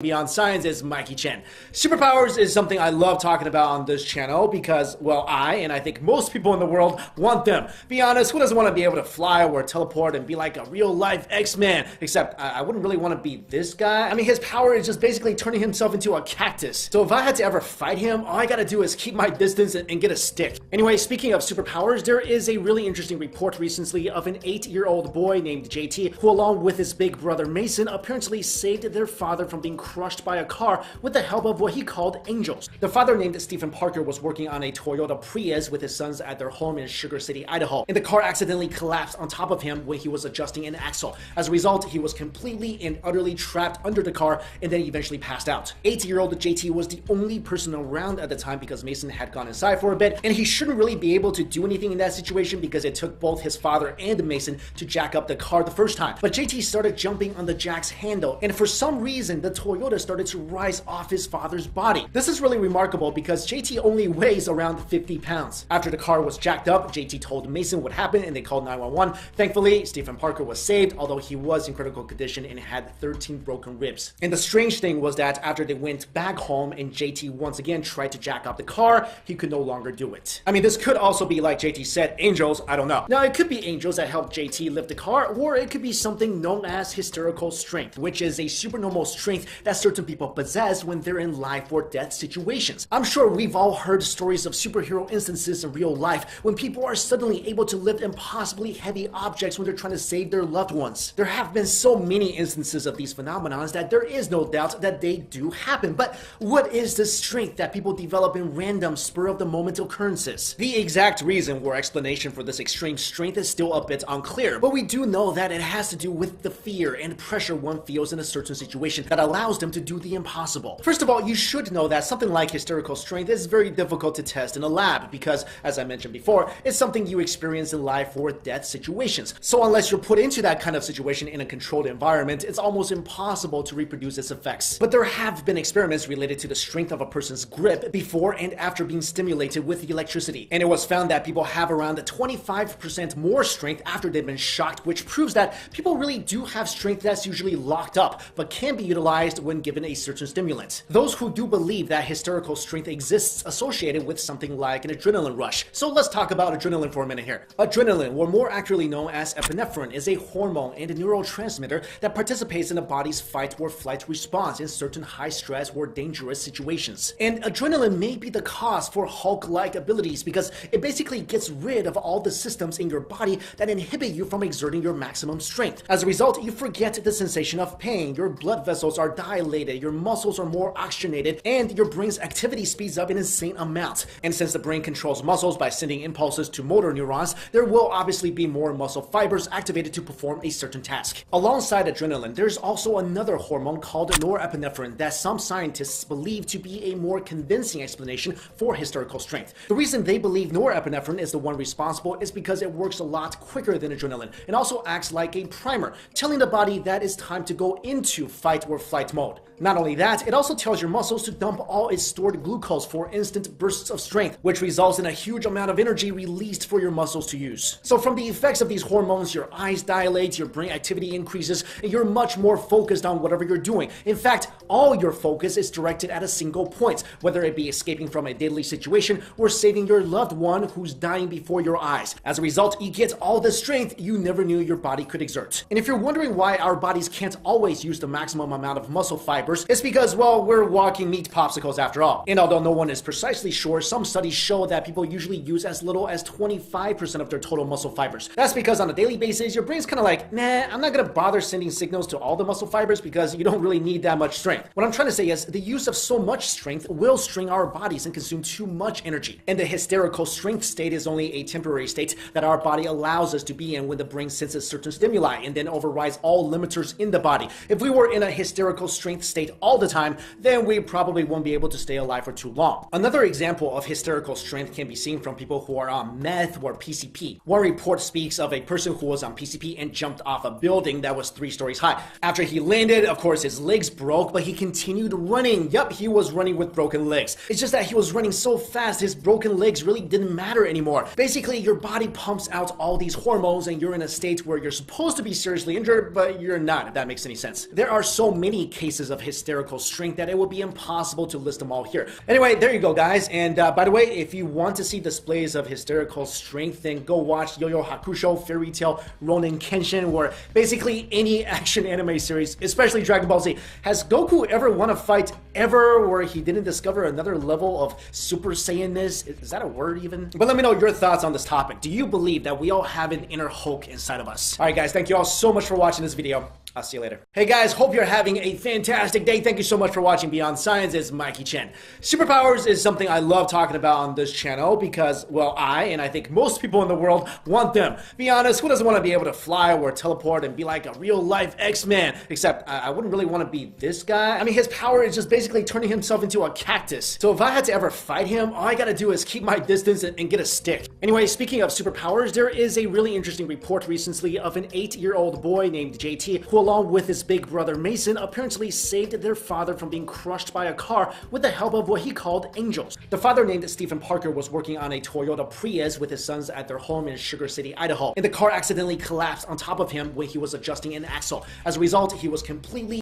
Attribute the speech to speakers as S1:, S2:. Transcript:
S1: Beyond Science is Mikey Chen. Superpowers is something I love talking about on this channel because, well, and I think most people in the world want them. Be honest, who doesn't want to be able to fly or teleport and be like a real-life X-Man? Except, I wouldn't really want to be this guy. I mean, his power is just basically turning himself into a cactus. So if I had to ever fight him, all I gotta do is keep my distance and get a stick. Anyway, speaking of superpowers, there is a really interesting report recently of an 8-year-old boy named JT who, along with his big brother Mason, apparently saved their father from being crushed by a car with the help of what he called angels. The father, named Stephen Parker, was working on a Toyota Prius with his sons at their home in Sugar City, Idaho, and the car accidentally collapsed on top of him when he was adjusting an axle. As a result, he was completely and utterly trapped under the car and then eventually passed out. 8-year-old JT was the only person around at the time because Mason had gone inside for a bit, and he shouldn't really be able to do anything in that situation because it took both his father and Mason to jack up the car the first time. But JT started jumping on the jack's handle, and for some reason, the Toyota started to rise off his father's body. This is really remarkable because JT only weighs around 50 pounds. After the car was jacked up, JT told Mason what happened and they called 911. Thankfully, Stephen Parker was saved, although he was in critical condition and had 13 broken ribs. And the strange thing was that after they went back home and JT once again tried to jack up the car, he could no longer do it. I mean, this could also be, like JT said, angels, I don't know. Now, it could be angels that helped JT lift the car, or it could be something known as hysterical strength, which is a supernormal strength that certain people possess when they're in life or death situations. I'm sure we've all heard stories of superhero instances in real life when people are suddenly able to lift impossibly heavy objects when they're trying to save their loved ones. There have been so many instances of these phenomena that there is no doubt that they do happen. But what is the strength that people develop in random spur-of-the-moment occurrences? The exact reason or explanation for this extreme strength is still a bit unclear, but we do know that it has to do with the fear and pressure one feels in a certain situation that allows them to do the impossible. First of all, you should know that something like hysterical strength is very difficult to test in a lab because, as I mentioned before, it's something you experience in life or death situations. So unless you're put into that kind of situation in a controlled environment, it's almost impossible to reproduce its effects. But there have been experiments related to the strength of a person's grip before and after being stimulated with electricity. And it was found that people have around 25% more strength after they've been shocked, which proves that people really do have strength that's usually locked up, but can be utilized when given a certain stimulant. Those who do believe that hysterical strength exists associated with something like an adrenaline rush. So let's talk about adrenaline for a minute here. Adrenaline, or more accurately known as epinephrine, is a hormone and a neurotransmitter that participates in the body's fight or flight response in certain high stress or dangerous situations. And adrenaline may be the cause for Hulk-like abilities because it basically gets rid of all the systems in your body that inhibit you from exerting your maximum strength. As a result, you forget the sensation of pain, your blood vessels are dilated, your muscles are more oxygenated, and your brain's activity speeds up in insane amounts. And since the brain controls muscles by sending impulses to motor neurons, there will obviously be more muscle fibers activated to perform a certain task. Alongside adrenaline, there's also another hormone called norepinephrine that some scientists believe to be a more convincing explanation for hysterical strength. The reason they believe norepinephrine is the one responsible is because it works a lot quicker than adrenaline and also acts like a primer, telling the body that it's time to go into fight or flight mode. Not only that, it also tells your muscles to dump all its stored glucose for instant bursts of strength, which results in a huge amount of energy released for your muscles to use. So from the effects of these hormones, your eyes dilate, your brain activity increases, and you're much more focused on whatever you're doing. In fact, all your focus is directed at a single point, whether it be escaping from a deadly situation or saving your loved one who's dying before your eyes. As a result, you get all the strength you never knew your body could exert. And if you're wondering why our bodies can't always use the maximum amount of muscle fiber, it's because, well, we're walking meat popsicles after all. And although no one is precisely sure, some studies show that people usually use as little as 25% of their total muscle fibers. That's because on a daily basis, your brain's kind of like, nah, I'm not gonna bother sending signals to all the muscle fibers because you don't really need that much strength. What I'm trying to say is the use of so much strength will strain our bodies and consume too much energy. And the hysterical strength state is only a temporary state that our body allows us to be in when the brain senses certain stimuli and then overrides all limiters in the body. If we were in a hysterical strength state all the time, then we probably won't be able to stay alive for too long. Another example of hysterical strength can be seen from people who are on meth or PCP. One report speaks of a person who was on PCP and jumped off a building that was 3 stories high. After he landed, of course, his legs broke, but he continued running. Yup, he was running with broken legs. It's just that he was running so fast, his broken legs really didn't matter anymore. Basically, your body pumps out all these hormones and you're in a state where you're supposed to be seriously injured, but you're not, if that makes any sense. There are so many cases of Hysterical Strength that it would be impossible to list them all here. Anyway, there you go, guys. And by the way, if you want to see displays of Hysterical Strength, then go watch Yu Yu Hakusho, Fairy Tail, Ronin Kenshin, or basically any action anime series, especially Dragon Ball Z. Has Goku ever won a fight ever where he didn't discover another level of Super Saiyanness? Is that a word even? But let me know your thoughts on this topic. Do you believe that we all have an inner Hulk inside of us? All right, guys, thank you all so much for watching this video. I'll see you later. Hey guys, hope you're having a fantastic day. Thank you so much for watching Beyond Science. It's Mikey Chen. Superpowers is something I love talking about on this channel because, well, and I think most people in the world want them. Be honest, who doesn't want to be able to fly or teleport and be like a real-life X-Man? Except, I wouldn't really want to be this guy. I mean, his power is just basically turning himself into a cactus. So if I had to ever fight him, all I gotta do is keep my distance and get a stick. Anyway, speaking of superpowers, there is a really interesting report recently of an 8-year-old boy named JT who, along with his big brother Mason, apparently saved their father from being crushed by a car with the help of what he called angels. The father, named Stephen Parker, was working on a Toyota Prius with his sons at their home in Sugar City, Idaho, and the car accidentally collapsed on top of him when he was adjusting an axle. As a result, he was completely